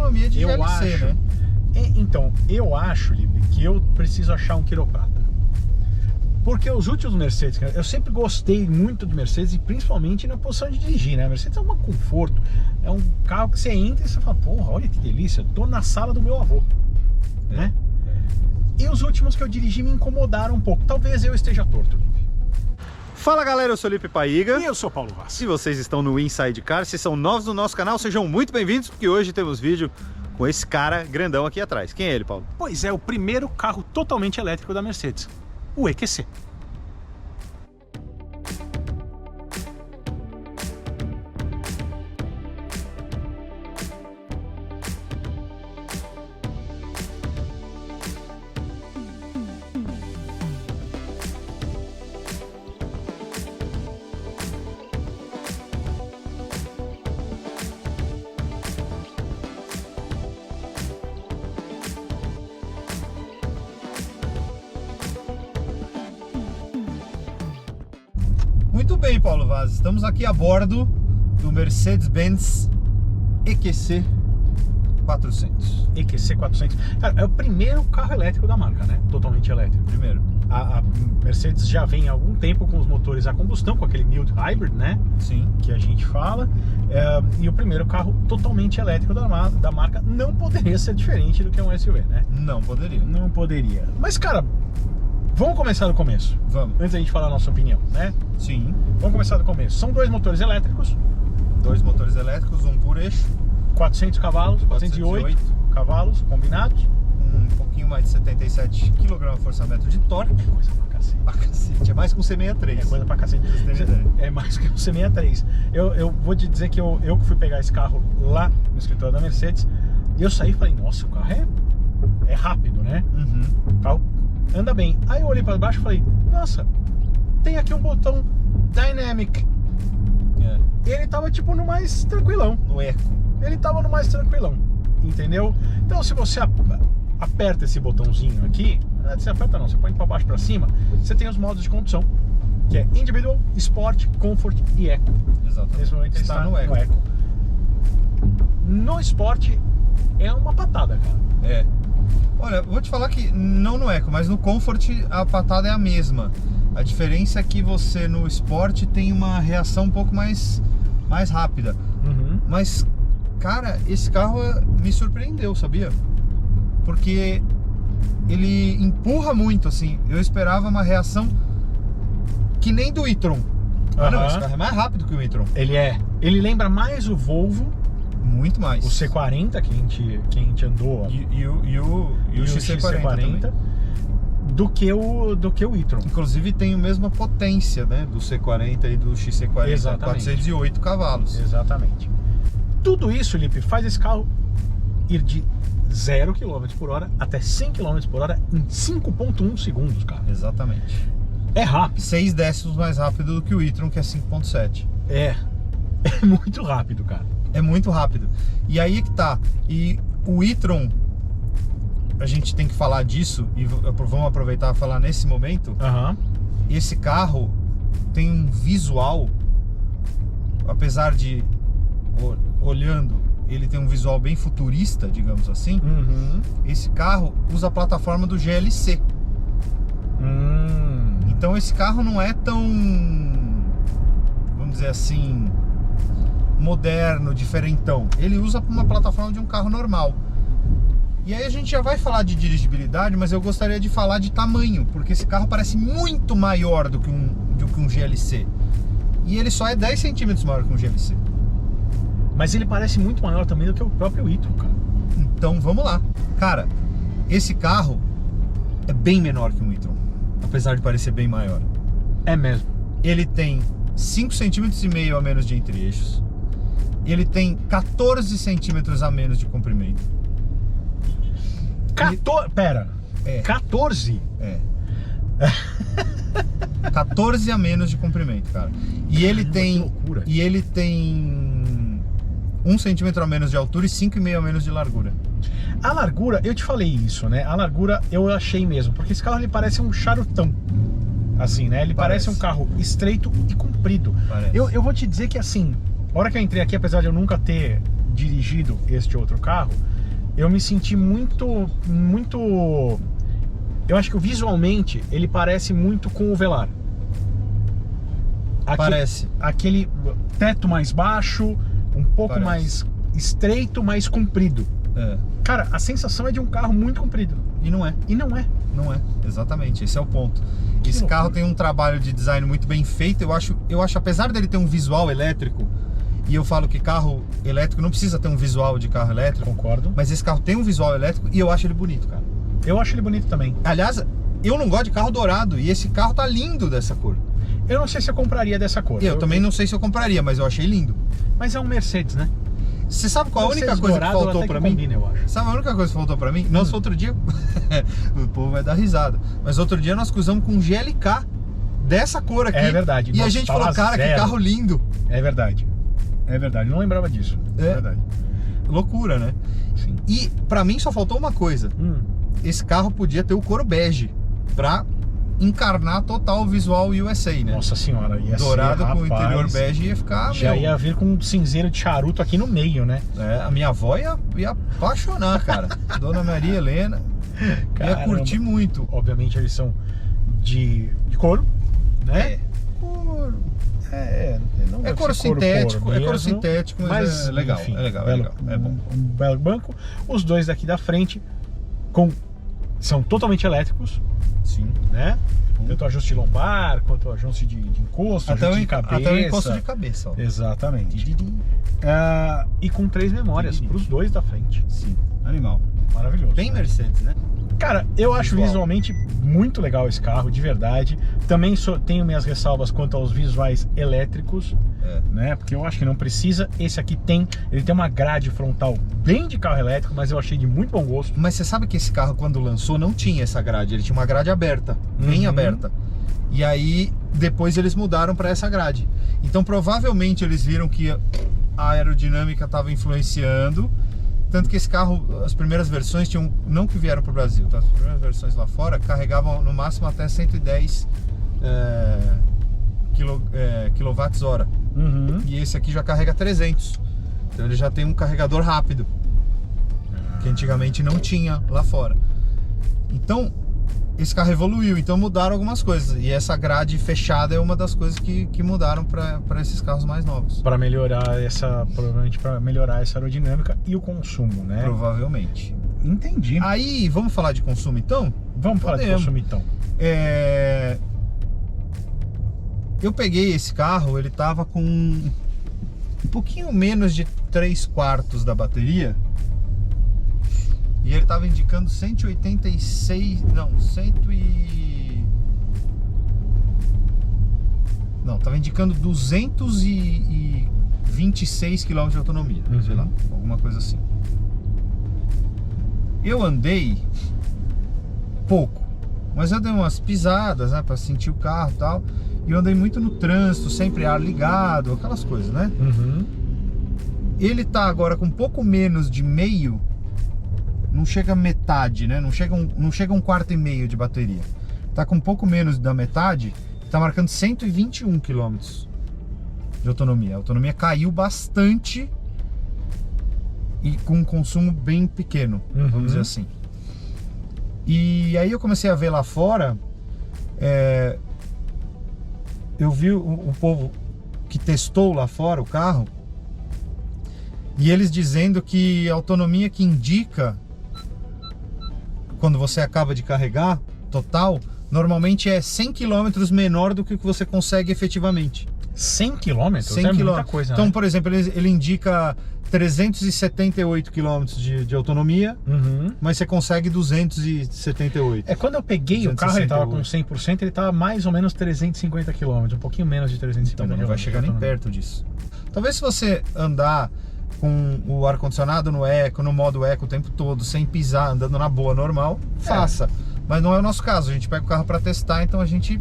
economia de eu GLC, acho, né? Então, eu acho, Lipe, que eu preciso achar um quiroprata. Porque os últimos Mercedes, cara, eu sempre gostei muito de Mercedes, e principalmente na posição de dirigir, né? A Mercedes é um conforto, é um carro que você entra e você fala, porra, olha que delícia, tô na sala do meu avô, né? E os últimos que eu dirigi me incomodaram um pouco, talvez eu esteja torto, Lipe. Fala galera, eu sou o Lipe Paiga. E eu sou o Paulo Vaz. Se vocês estão no Inside Car, se são novos no nosso canal, sejam muito bem-vindos, porque hoje temos vídeo com esse cara grandão aqui atrás. Quem é ele, Paulo? Pois é, o primeiro carro totalmente elétrico da Mercedes, o EQC. Muito bem, Paulo Vaz, estamos aqui a bordo do Mercedes-Benz EQC 400. EQC 400. Cara, é o primeiro carro elétrico da marca, né? Totalmente elétrico. Primeiro. A Mercedes já vem há algum tempo com os motores a combustão, com aquele mild hybrid, né? Sim. Que a gente fala. E o primeiro carro totalmente elétrico da marca não poderia ser diferente do que um SUV, né? Não poderia. Não poderia. Mas, cara, vamos começar do começo. Vamos. Antes da gente falar a nossa opinião, né? Sim. Vamos começar do começo. São dois motores elétricos. Dois motores elétricos, um por eixo. 400 cavalos, 408 cavalos combinados. Um pouquinho mais de 77 kgfm de torque. Coisa pra cacete. Pra cacete. É mais que um C63. É coisa pra cacete. É mais que um C63. Eu vou te dizer que eu que fui pegar esse carro lá no escritório da Mercedes, e eu saí e falei, nossa, o carro é rápido, né? Uhum. O carro anda bem. Aí eu olhei pra baixo e falei, nossa, tem aqui um botão Dynamic. E ele tava tipo no mais tranquilão. No eco. Ele tava no mais tranquilão, entendeu? Então se você aperta esse botãozinho aqui, você aperta não, você põe pra baixo pra cima, você tem os modos de condução, que é Individual, Sport, Comfort e Eco. Exatamente. Nesse momento ele está no Eco. No Sport é uma patada, cara. É. Olha, vou te falar que não no Eco, mas no Comfort a patada é a mesma. A diferença é que você no Sport tem uma reação um pouco mais rápida. Uhum. Mas, cara, esse carro me surpreendeu, sabia? Porque ele empurra muito, assim. Eu esperava uma reação que nem do e-tron. Ah, não, esse carro é mais rápido que o e-tron. Ele lembra mais o Volvo, muito mais. o C40 que a gente andou, e o XC40 do que o e-tron. Inclusive tem a mesma potência, né, do C40 e do XC40. Exatamente. 408 cavalos. Exatamente. Tudo isso, Lipe, faz esse carro ir de 0 km por hora até 100 km por hora em 5.1 segundos, cara. Exatamente. É rápido. 6 décimos mais rápido do que o e-tron, que é 5.7. É muito rápido, cara. É muito rápido. E aí que tá. E o e-tron, a gente tem que falar disso, e vamos aproveitar e falar nesse momento. Uhum. Esse carro tem um visual, apesar de, olhando, ele tem um visual bem futurista, digamos assim. Uhum. Esse carro usa a plataforma do GLC. Então esse carro não é tão, vamos dizer assim, moderno, diferentão. Ele usa uma plataforma de um carro normal. E aí a gente já vai falar de dirigibilidade, mas eu gostaria de falar de tamanho, porque esse carro parece muito maior do que um GLC. E ele só é 10 centímetros maior que um GLC. Mas ele parece muito maior também do que o próprio e-tron, cara. Então vamos lá. Cara, esse carro é bem menor que um e-tron, apesar de parecer bem maior. É mesmo. Ele tem 5,5 centímetros a menos de entre-eixos. Ele tem 14 centímetros a menos de comprimento. Pera. É. 14? É. 14 a menos de comprimento, cara. E ele tem. loucura. E ele tem 1 centímetro a menos de altura e 5,5 a menos de largura. A largura, eu te falei isso, né? A largura eu achei mesmo, porque esse carro ele parece um charutão. Assim, né? Ele parece um carro estreito e comprido. Eu vou te dizer que assim, a hora que eu entrei aqui, apesar de eu nunca ter dirigido este outro carro, eu me senti muito... Eu acho que visualmente ele parece muito com o Velar. Parece. Aquele teto mais baixo, um pouco Parece. mais estreito, mais comprido. É. Cara, a sensação é de um carro muito comprido. E não é. E não é. Não é, exatamente, esse é o ponto. Esse loucura. carro tem um trabalho de design muito bem feito. Eu acho, apesar dele ter um visual elétrico, e eu falo que carro elétrico não precisa ter um visual de carro elétrico, Concordo. mas esse carro tem um visual elétrico e eu acho ele bonito, cara. Eu acho ele bonito também. Aliás, eu não gosto de carro dourado e esse carro tá lindo dessa cor. Eu não sei se eu compraria dessa cor. Eu também não sei se eu compraria, mas eu achei lindo. Mas é um Mercedes, né? Você sabe qual a única Mercedes coisa que dourado faltou até pra que mim? combina, eu acho. Sabe a única coisa que faltou pra mim? Nossa, outro dia... o povo vai dar risada. Mas outro dia nós cruzamos com um GLK dessa cor aqui. É verdade. E a Nossa, gente tava falou, cara, zero. que carro lindo. É verdade. É verdade. Não lembrava disso. É verdade. Loucura, né? Sim. E pra mim só faltou uma coisa. Esse carro podia ter o cor bege pra encarnar total o visual USA, né? Nossa senhora, ia Dourado ser, com o interior rapaz, bege ia ficar... já meu, ia vir com um cinzeiro de charuto aqui no meio, né? a minha avó ia apaixonar, cara. Dona Maria Helena ia Caramba. curtir muito. Obviamente eles são de couro, né? Couro. Não É deve couro ser sintético, é couro mesmo, sintético, mas é legal, enfim, é legal, belo, é legal, é bom. Um belo banco. Os dois daqui da frente são totalmente elétricos, Sim. né? Tanto o ajuste lombar, quanto o ajuste de encosto, Até ajuste de cabeça. Até o encosto de cabeça, ó. Exatamente. E com 3 memórias para os dois da frente. Sim, animal. Maravilhoso. Bem Mercedes, né? Cara, eu acho Visual. visualmente muito legal esse carro, de verdade. Também tenho minhas ressalvas quanto aos visuais elétricos, né? Porque eu acho que não precisa. Esse aqui ele tem uma grade frontal bem de carro elétrico, mas eu achei de muito bom gosto. Mas você sabe que esse carro, quando lançou, não tinha essa grade. Ele tinha uma grade aberta, bem aberta. E aí, depois eles mudaram para essa grade. Então, provavelmente, eles viram que a aerodinâmica estava influenciando. Tanto que esse carro, as primeiras versões tinham, não que vieram para o Brasil, tá? As primeiras versões lá fora carregavam no máximo até 110 kWh. E esse aqui já carrega 300. Então ele já tem um carregador rápido, que antigamente não tinha lá fora. Então esse carro evoluiu, então mudaram algumas coisas. E essa grade fechada é uma das coisas que mudaram para esses carros mais novos. Para melhorar provavelmente para melhorar essa aerodinâmica e o consumo, né? Provavelmente. Entendi. Aí, vamos falar de consumo então? Vamos falar de consumo então. Eu peguei esse carro, ele tava com um pouquinho menos de 3/4 da bateria. E ele tava indicando 186, não, tava indicando 226 km de autonomia, sei lá, alguma coisa assim. Eu andei pouco, mas eu dei umas pisadas, né, para sentir o carro e tal. E eu andei muito no trânsito, sempre ar ligado, aquelas coisas, né? Ele tá agora com um pouco menos de meio. Não chega a metade, né? Não chega 1/4 e meio de bateria. Tá com um pouco menos da metade. Tá marcando 121 km de autonomia. A autonomia caiu bastante e com um consumo bem pequeno, vamos dizer assim. E aí eu comecei a ver lá fora. Eu vi o povo que testou lá fora o carro e eles dizendo que a autonomia que indica quando você acaba de carregar, total, normalmente é 100 km menor do que você consegue efetivamente. 100 km? 100 é km. muita coisa, Então, né? por exemplo, ele indica 378 km de autonomia, mas você consegue 278. Quando eu peguei o carro, ele tava com 100%, ele tava mais ou menos 350 km, um pouquinho menos de 350 Então, não vai chegar nem perto disso. Talvez se você andar com o ar-condicionado no eco, no modo eco o tempo todo, sem pisar, andando na boa, normal, faça. Mas não é o nosso caso, a gente pega o carro para testar, então a gente...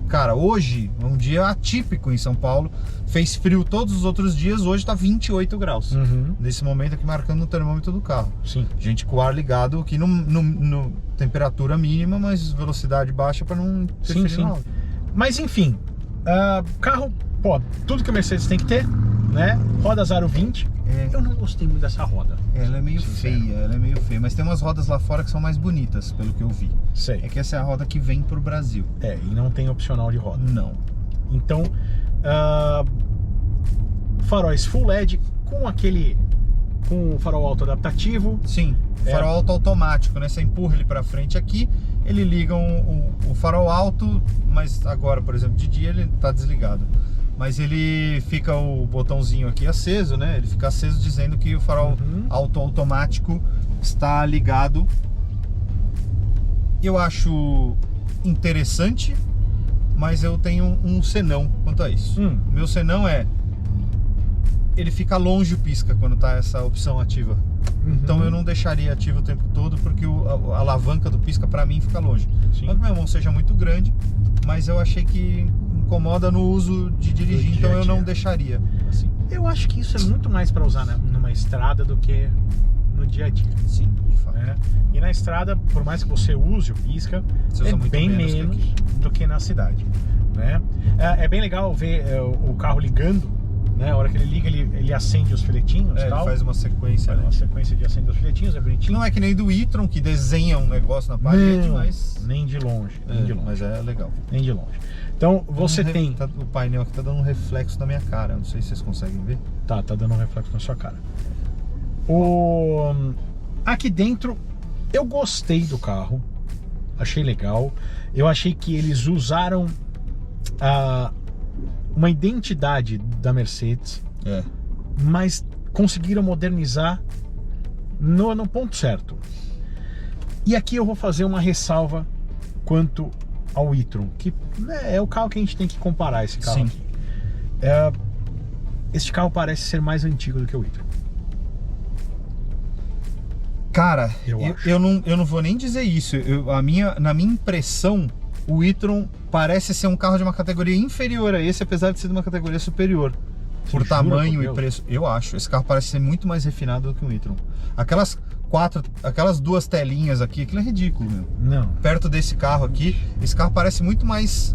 Cara, hoje, um dia atípico em São Paulo, fez frio todos os outros dias, hoje tá 28 graus. Nesse momento aqui marcando no termômetro do carro. Sim. Gente com o ar ligado aqui no temperatura mínima, mas velocidade baixa para não interferir. Sim. Mas enfim, carro, tudo que a Mercedes tem que ter, né? Roda 0,20. É. Eu não gostei muito dessa roda. Ela é meio Sincero. feia, mas tem umas rodas lá fora que são mais bonitas, pelo que eu vi. Sei. É que essa é a roda que vem pro Brasil. E não tem opcional de roda. Não. Então, faróis Full LED com o farol alto adaptativo. Sim, farol alto automático, né? Você empurra ele pra frente aqui, ele liga o farol alto, mas agora, por exemplo, de dia ele tá desligado. Mas ele fica o botãozinho aqui aceso, né? Ele fica aceso dizendo que o farol alto automático está ligado. Eu acho interessante, mas eu tenho um senão quanto a isso. Meu senão é... ele fica longe o pisca quando tá essa opção ativa. Então eu não deixaria ativo o tempo todo, porque a alavanca do pisca pra mim fica longe. Sim. Não que minha mão seja muito grande, mas eu achei que incomoda no uso de dirigir, então eu não deixaria assim. Eu acho que isso é muito mais para usar numa estrada do que no dia a dia. Sim, de fato. Né? E na estrada, por mais que você use o pisca, Você usa muito bem menos menos que do que na cidade. Né? É bem legal ver o carro ligando, né? A hora que ele liga, ele acende os filetinhos. Ele tal. faz uma sequência, Faz né? uma sequência de acender os filetinhos, é bonitinho. Não é que nem do e-tron, que desenha um negócio na parede, mas... nem de longe, nem de longe. Mas é legal. Nem de longe. Então você tem... O painel aqui tá dando um reflexo na minha cara, não sei se vocês conseguem ver. Tá dando um reflexo na sua cara. Aqui dentro, eu gostei do carro. Achei legal. Eu achei que eles usaram uma identidade da Mercedes, mas conseguiram modernizar no ponto certo. E aqui eu vou fazer uma ressalva quanto ao e-tron, que é o carro que a gente tem que comparar esse carro. Sim. Aqui. Este carro parece ser mais antigo do que o e-tron. Cara, eu não vou nem dizer isso. Na minha impressão, o e-tron parece ser um carro de uma categoria inferior a esse, apesar de ser de uma categoria superior. Por tamanho e preço. Eu acho. Esse carro parece ser muito mais refinado do que o e-tron. Aquelas duas telinhas aqui, aquilo é ridículo, meu. Não. Perto desse carro aqui, esse carro parece muito mais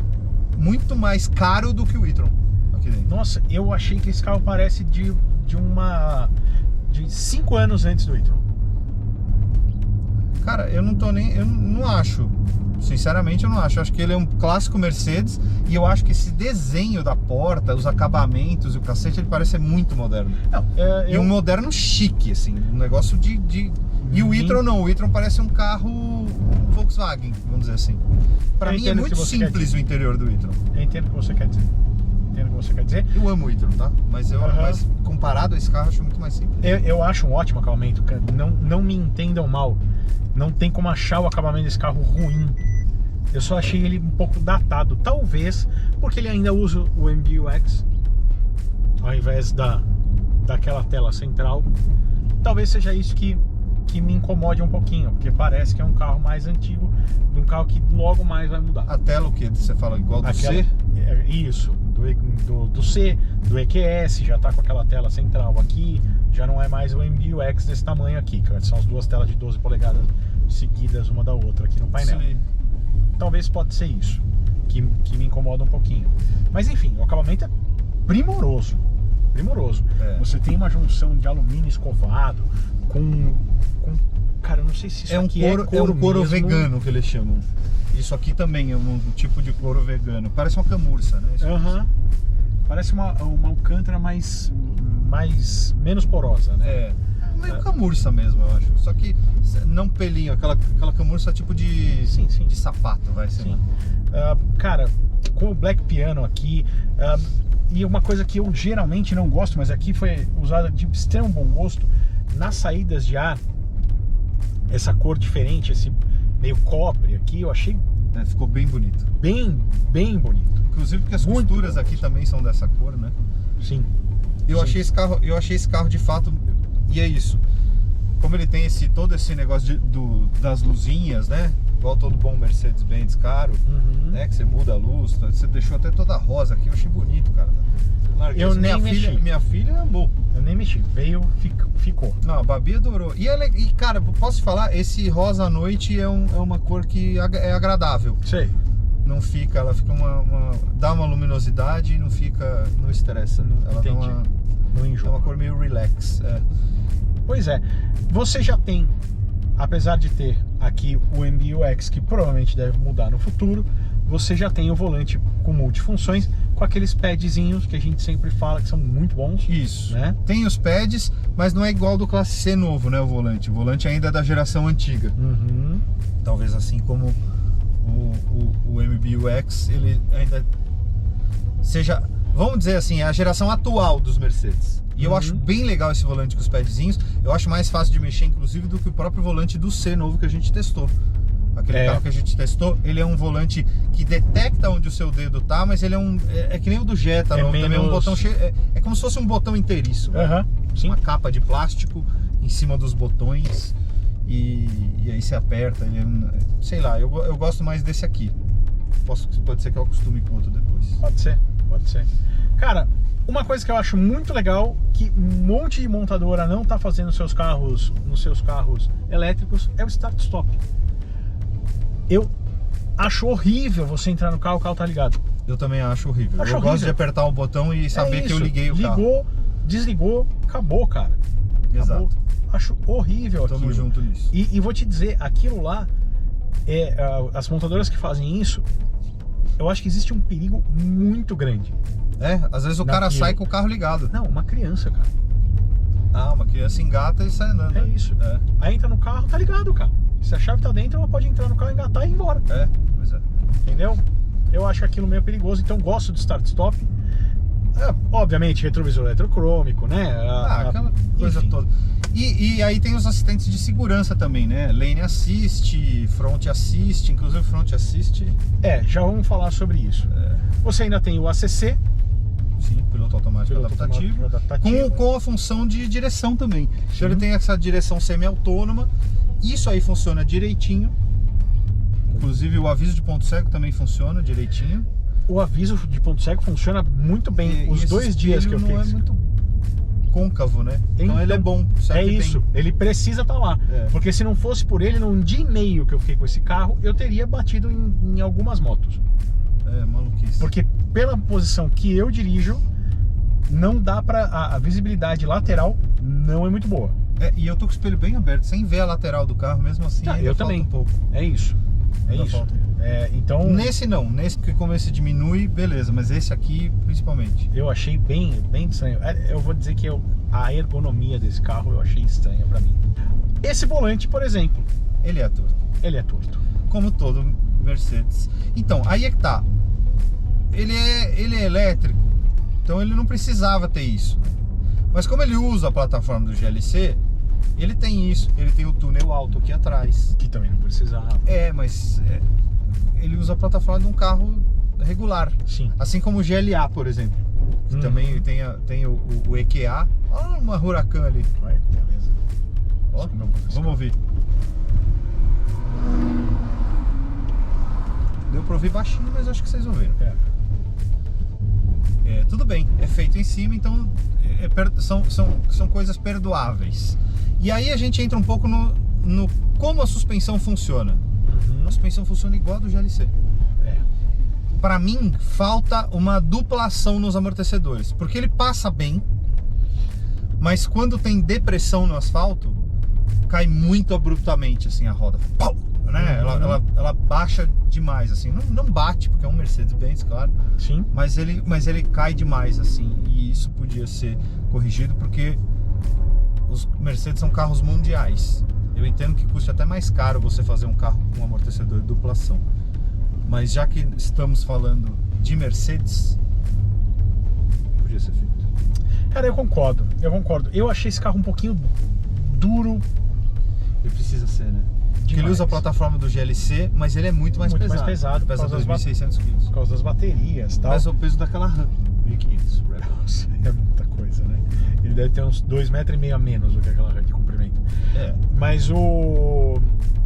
caro do que o e-tron aqui dentro. Nossa, eu achei que esse carro parece de 5 anos antes do e-tron. Cara, eu não acho. Sinceramente, eu não acho. Eu acho que ele é um clássico Mercedes e eu acho que esse desenho da porta, os acabamentos e o cacete, ele parece ser muito moderno. Não, e um moderno chique, assim, um negócio de... E o e-tron não, o e-tron parece um carro Volkswagen, vamos dizer assim. Pra mim é muito simples o interior do e-tron. Eu entendo o que você quer dizer. Eu amo o e-tron, tá? Mas comparado a esse carro, eu acho muito mais simples. Eu acho um ótimo acabamento, não me entendam mal. Não tem como achar o acabamento desse carro ruim. Eu só achei ele um pouco datado. Talvez porque ele ainda usa o MBUX ao invés daquela tela central. Talvez seja isso que me incomode um pouquinho, porque parece que é um carro mais antigo, um carro que logo mais vai mudar. A tela o que? Você fala igual do C? Isso, do C, do EQS, já tá com aquela tela central aqui, já não é mais o MBUX desse tamanho aqui, que são as duas telas de 12 polegadas seguidas uma da outra aqui no painel. Sim. Talvez pode ser isso que me incomoda um pouquinho. Mas enfim, o acabamento é primoroso. Você tem uma junção de alumínio escovado com cara, eu não sei se isso aqui é um couro vegano que eles chamam. Isso aqui também é um tipo de couro vegano. Parece uma camurça, né? Parece uma alcântara menos porosa, né? Meio camurça mesmo, eu acho. Só que não pelinho, aquela camurça tipo de sapato, vai ser. Cara, com o Black Piano aqui, e uma coisa que eu geralmente não gosto, mas aqui foi usada de extremo bom gosto, nas saídas de ar, essa cor diferente, esse meio cobre aqui, eu achei... ficou bem bonito. Bem bonito. Inclusive porque as costuras aqui também são dessa cor, né? Sim. Eu achei esse carro de fato, e é isso. Como ele tem todo esse negócio das luzinhas, né? Igual todo bom Mercedes-Benz caro, né? Que você muda a luz, você deixou até toda rosa aqui, eu achei bonito, cara. Eu nem mexi. Minha filha amou. Eu nem mexi, ficou. Não, a Babi adorou. E cara, posso falar, esse rosa à noite é uma cor que é agradável. Sei. Não fica, ela fica dá uma luminosidade e não estressa. Ela dá Não É enjoa. uma cor meio relax. Pois é. Você já tem, apesar de ter aqui o MBUX, que provavelmente deve mudar no futuro, você já tem o volante com multifunções, com aqueles padzinhos que a gente sempre fala que são muito bons. Isso. Né? Tem os pads, mas não é igual do Classe C novo, né? O volante. O volante ainda é da geração antiga. Uhum. Talvez assim como o MBUX, ele ainda seja, vamos dizer assim, a geração atual dos Mercedes. E eu acho bem legal esse volante com os padzinhos. Eu acho mais fácil de mexer, inclusive, do que o próprio volante do C novo que a gente testou. Aquele carro que a gente testou, ele é um volante que detecta onde o seu dedo tá, mas ele é que nem o do Jetta, também é um botão cheio, é como se fosse um botão inteiriço. Uhum. Sim. Uma capa de plástico em cima dos botões e aí você aperta. Sei lá, eu gosto mais desse aqui. Pode ser que eu acostume com outro depois. Pode ser. Cara, uma coisa que eu acho muito legal, que um monte de montadora não tá fazendo nos seus carros elétricos, é o start-stop. Eu acho horrível você entrar no carro, o carro tá ligado. Eu também acho horrível. Eu gosto de apertar o botão e saber que eu liguei o carro. Ligou, desligou, acabou, cara. Acabou. Exato. Acho horrível aquilo. Tamo junto nisso. E vou te dizer, aquilo lá, as montadoras que fazem isso, eu acho que existe um perigo muito grande. Às vezes o cara sai com o carro ligado. Não, uma criança, cara. Uma criança engata e sai andando. É isso. Aí entra no carro, tá ligado o carro. Se a chave tá dentro, ela pode entrar no carro, engatar e ir embora. Pois é. Entendeu? Eu acho aquilo meio perigoso, então gosto do start-stop. Obviamente, retrovisor eletrocrômico, né? Aquela coisa toda. E aí tem os assistentes de segurança também, né? Lane Assist, Front Assist, inclusive Front Assist. Já vamos falar sobre isso. Você ainda tem o ACC. Sim, piloto automático adaptativo. Com a função de direção também. Então ele tem essa direção semi-autônoma. Isso aí funciona direitinho. Inclusive o aviso de ponto cego também funciona direitinho. O aviso de ponto cego funciona muito bem. Os 2 dias que eu fiz. Não é muito côncavo, né? Então ele é bom. Isso. Ele precisa estar lá. Porque se não fosse por ele, num dia e meio que eu fiquei com esse carro, eu teria batido em algumas motos. Maluquice. Porque pela posição que eu dirijo, não dá pra... A visibilidade lateral não é muito boa. E eu tô com o espelho bem aberto, sem ver a lateral do carro, mesmo assim eu também. Um pouco. É isso. Então... Nesse que como esse diminui, beleza, mas esse aqui principalmente. Eu achei bem estranho. Eu vou dizer que a ergonomia desse carro eu achei estranha pra mim. Esse volante, por exemplo, ele é torto. Ele é torto. Como todo Mercedes. Então, aí é que tá. Ele é elétrico, então ele não precisava ter isso. Mas como ele usa a plataforma do GLC, ele tem isso. Ele tem o túnel alto aqui atrás. Que também não precisava. Mas ele usa a plataforma de um carro regular. Sim. Assim como o GLA, por exemplo. Que também tem o EQA. Olha uma Huracan ali. Beleza. Vamos ouvir. Deu pra ouvir baixinho, mas acho que vocês ouviram. Tudo bem, é feito em cima, então são coisas perdoáveis. E aí a gente entra um pouco no como a suspensão funciona. A suspensão funciona igual a do GLC. Pra mim, falta uma duplação nos amortecedores, porque ele passa bem, mas quando tem depressão no asfalto, cai muito abruptamente assim a roda. Pau! Né? Ela baixa demais, assim. Não bate, porque é um Mercedes-Benz, claro. Sim. Mas ele cai demais, assim. E isso podia ser corrigido, porque os Mercedes são carros mundiais. Eu entendo que custa até mais caro você fazer um carro com amortecedor de duplação. Mas já que estamos falando de Mercedes, podia ser feito. Cara, eu concordo. Eu achei esse carro um pouquinho duro. Ele precisa ser, né? Porque ele usa a plataforma do GLC, mas ele é muito mais pesado. Pesa 2.600 kg. Por causa das baterias e tal. Pesa o peso daquela RAM, 1.500. É muita coisa, né? Ele deve ter uns 2,5 metros a menos do que aquela RAM de comprimento. Mas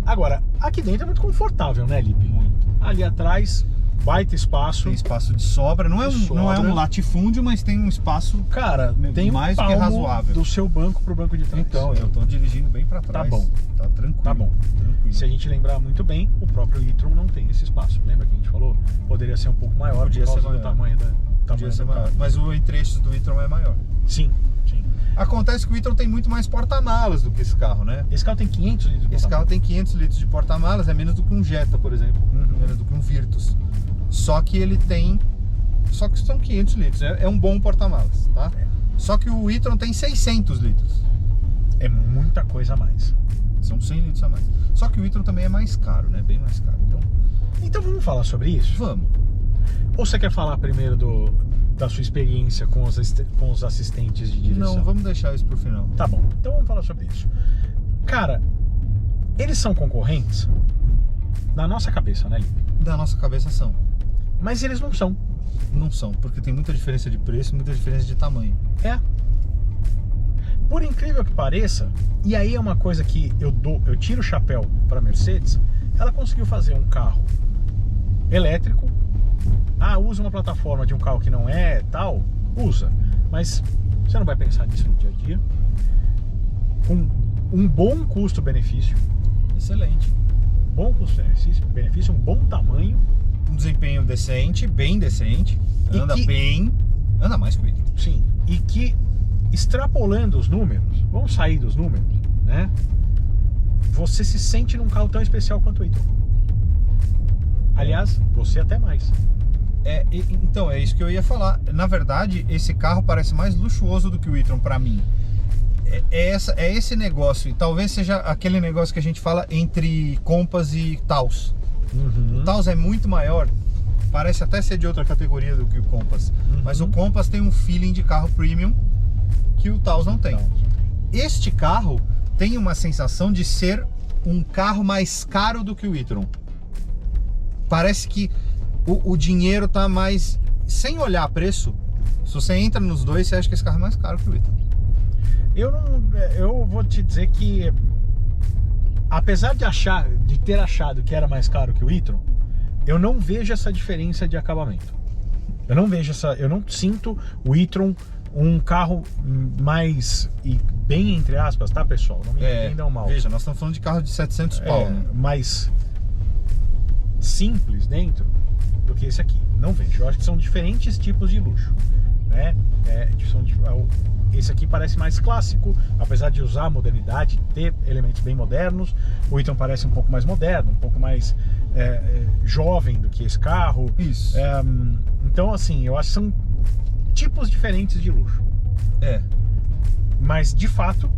Agora, aqui dentro é muito confortável, né, Lipe? Muito. Ali atrás, baita espaço. Tem espaço de sobra. Não é um latifúndio, mas tem um espaço, cara, tem mais do que razoável. Do seu banco pro banco de trás. Então, eu tô dirigindo bem pra trás. Tá bom. Tá tranquilo. Tá bom. Tranquilo. Se a gente lembrar muito bem, o próprio e-tron não tem esse espaço. Lembra que a gente falou? Poderia ser um pouco maior por causa do tamanho da... Podia ser maior. Mas o entre-eixos do e-tron é maior. Sim. Sim. Acontece que o e-tron tem muito mais porta-malas do que esse carro, né? Esse carro tem 500 litros de Esse carro porta-malas. tem 500 litros de porta-malas, é menos do que um Jetta, por exemplo, Uhum. menos do que um Virtus. Só que ele tem... Só que são 500 litros, é um bom porta-malas, tá? É. Só que o e-tron tem 600 litros. É muita coisa a mais. São 100 litros a mais. Só que o e-tron também é mais caro, né? Bem mais caro. Então vamos falar sobre isso? Vamos. Ou você quer falar primeiro da sua experiência com os assistentes de direção? Não, vamos deixar isso pro final. Tá bom, então vamos falar sobre isso. Cara, eles são concorrentes na nossa cabeça, né, Lipe? Da nossa cabeça são. Mas eles não são. Não são, porque tem muita diferença de preço, muita diferença de tamanho. É. Por incrível que pareça, e aí é uma coisa que eu tiro o chapéu para Mercedes, ela conseguiu fazer um carro elétrico. Usa uma plataforma de um carro que não é tal, usa, mas você não vai pensar nisso no dia a dia. Com um bom custo-benefício, Excelente. um bom tamanho. Um desempenho decente, bem decente. E Anda que- bem. Anda mais que o e-tron. Sim, e que extrapolando os números, vamos sair dos números, né? Você se sente num carro tão especial quanto o e-tron. Aliás, você até mais. Então, é isso que eu ia falar. Na verdade, esse carro parece mais luxuoso do que o e-tron pra mim. É esse negócio, e talvez seja aquele negócio que a gente fala entre Compass e Taos. Uhum. O Taos é muito maior, parece até ser de outra categoria do que o Compass. Uhum. Mas o Compass tem um feeling de carro premium que o Taos não tem. Este carro tem uma sensação de ser um carro mais caro do que o e-tron. Parece que o dinheiro tá mais... Sem olhar preço, se você entra nos dois, você acha que esse carro é mais caro que o e-tron. Eu vou te dizer que, apesar de ter achado que era mais caro que o e-tron, eu não vejo essa diferença de acabamento. Eu não sinto o e-tron um carro mais, e bem entre aspas, tá, pessoal? Não me entendam mal. Veja, nós estamos falando de carro de 700 pau, né? Mais simples dentro do que esse aqui. Não vejo. Eu acho que são diferentes tipos de luxo, né? Esse aqui parece mais clássico, apesar de usar a modernidade, ter elementos bem modernos. O e-tron parece um pouco mais moderno, um pouco mais jovem do que esse carro. Isso. Então, assim, eu acho que são tipos diferentes de luxo. Mas, de fato,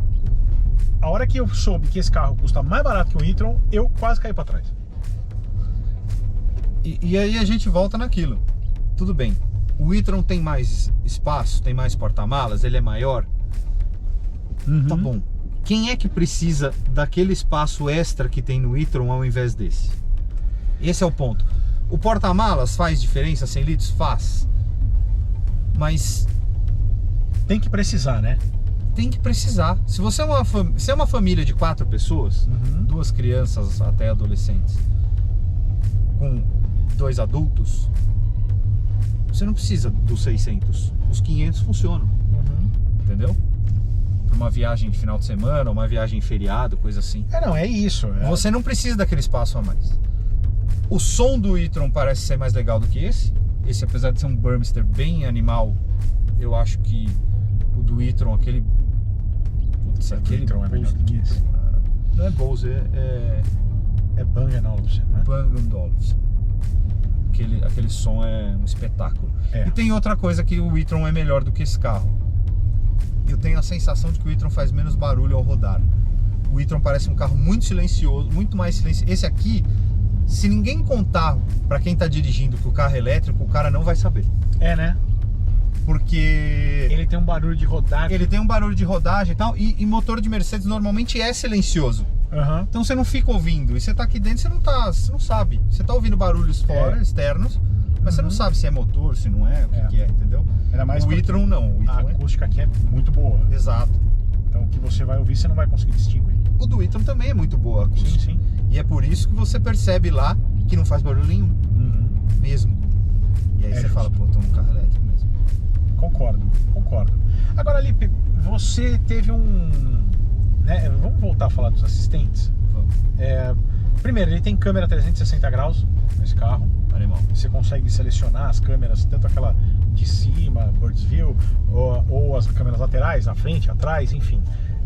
a hora que eu soube que esse carro custa mais barato que o e-tron, eu quase caí para trás. E aí a gente volta naquilo. Tudo bem, o e-tron tem mais espaço, tem mais porta-malas, ele é maior. Tá bom. Quem é que precisa daquele espaço extra que tem no e-tron ao invés desse? Esse é o ponto. O porta-malas faz diferença 100 litros? Faz. Mas Tem que precisar, né? tem que precisar. Se você é uma família de 4 pessoas, Uhum. 2 crianças até adolescentes, com 2 adultos, você não precisa dos 600. Os 500 funcionam, entendeu? Para uma viagem de final de semana, uma viagem em feriado, coisa assim. Não, é isso. Você não precisa daquele espaço a mais. O som do e-tron parece ser mais legal do que esse. Esse, apesar de ser um Burmester bem animal, eu acho que o do e-tron, aquele... Putz, aquele e-tron é melhor do que esse. Não é Bose, É Bang & Olufsen, né? Bang & Olufsen. Aquele som é um espetáculo. É. E tem outra coisa que o e-tron é melhor do que esse carro. Eu tenho a sensação de que o e-tron faz menos barulho ao rodar. O e-tron parece um carro muito silencioso, muito mais silencioso. Esse aqui, se ninguém contar pra quem tá dirigindo que o carro é elétrico, o cara não vai saber. Né? Porque Ele tem um barulho de rodar. ele tem um barulho de rodagem e tal, e motor de Mercedes normalmente é silencioso. Aham. Então você não fica ouvindo. E você tá aqui dentro, você não sabe. Você tá ouvindo barulhos fora, externos, mas você não sabe se é motor, se não é, o que é, entendeu? Era mais O porque e-tron não. O A e-tron acústica aqui é muito boa. Exato. Então o que você vai ouvir você não vai conseguir distinguir. O do e-tron também é muito boa a acústica. Sim. E é por isso que você percebe lá que não faz barulho nenhum, mesmo. E aí você justo. fala, pô, tô num carro elétrico mesmo. Concordo. Agora, Lipe, você teve né, vamos voltar a falar dos assistentes? Vamos. Primeiro, ele tem câmera 360 graus nesse carro. Animal. Você consegue selecionar as câmeras, tanto aquela de cima, Bird's View, ou as câmeras laterais, na frente, atrás, enfim,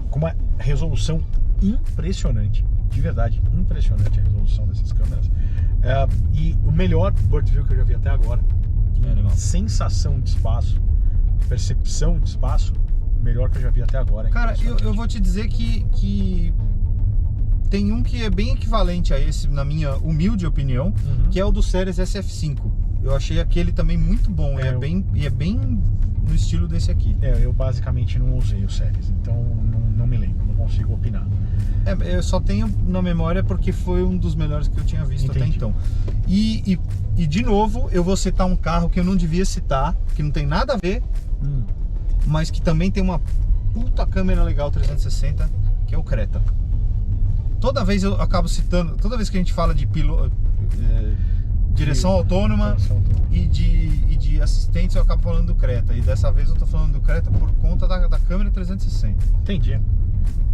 com uma resolução impressionante, de verdade, impressionante a resolução dessas câmeras. E o melhor Bird's View que eu já vi até agora, sensação de espaço, percepção de espaço, o melhor que eu já vi até agora. Cara, eu vou te dizer que tem um que é bem equivalente a esse, na minha humilde opinião, que é o do Series SF5. Eu achei aquele também muito bom, e é bem no estilo desse aqui. Eu basicamente não usei o Series, então não me lembro, não consigo opinar. Eu só tenho na memória porque foi um dos melhores que eu tinha visto até então. E de novo, eu vou citar um carro que eu não devia citar, que não tem nada a ver, mas que também tem uma puta câmera legal 360, que é o Creta. Toda vez eu acabo citando, toda vez que a gente fala de direção autônoma e de assistentes, eu acabo falando do Creta. E dessa vez eu tô falando do Creta por conta da câmera 360. Entendi.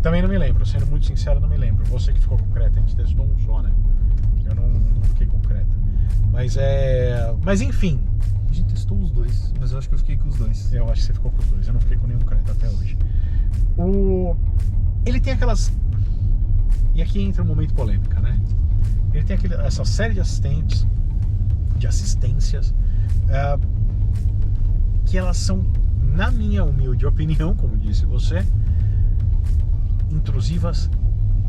Também não me lembro, sendo muito sincero, não me lembro. Você que ficou com o Creta, a gente testou um só, né? Eu não fiquei com o Creta. Mas enfim. A gente testou os dois, mas eu acho que eu fiquei com os dois. Eu acho que você ficou com os dois, eu não fiquei com nenhum Creta até hoje. Ele tem aquelas... E aqui entra um momento polêmica, né? Ele tem essa série de assistências, que elas são, na minha humilde opinião, como disse você, intrusivas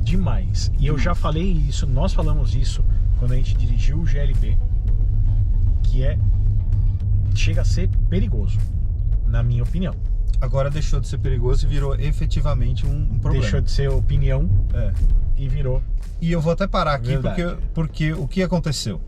demais. E eu já falei isso, nós falamos isso quando a gente dirigiu o GLB, que chega a ser perigoso, na minha opinião. Agora deixou de ser perigoso e virou efetivamente um problema. Deixou de ser opinião e virou. E eu vou até parar aqui porque o que aconteceu?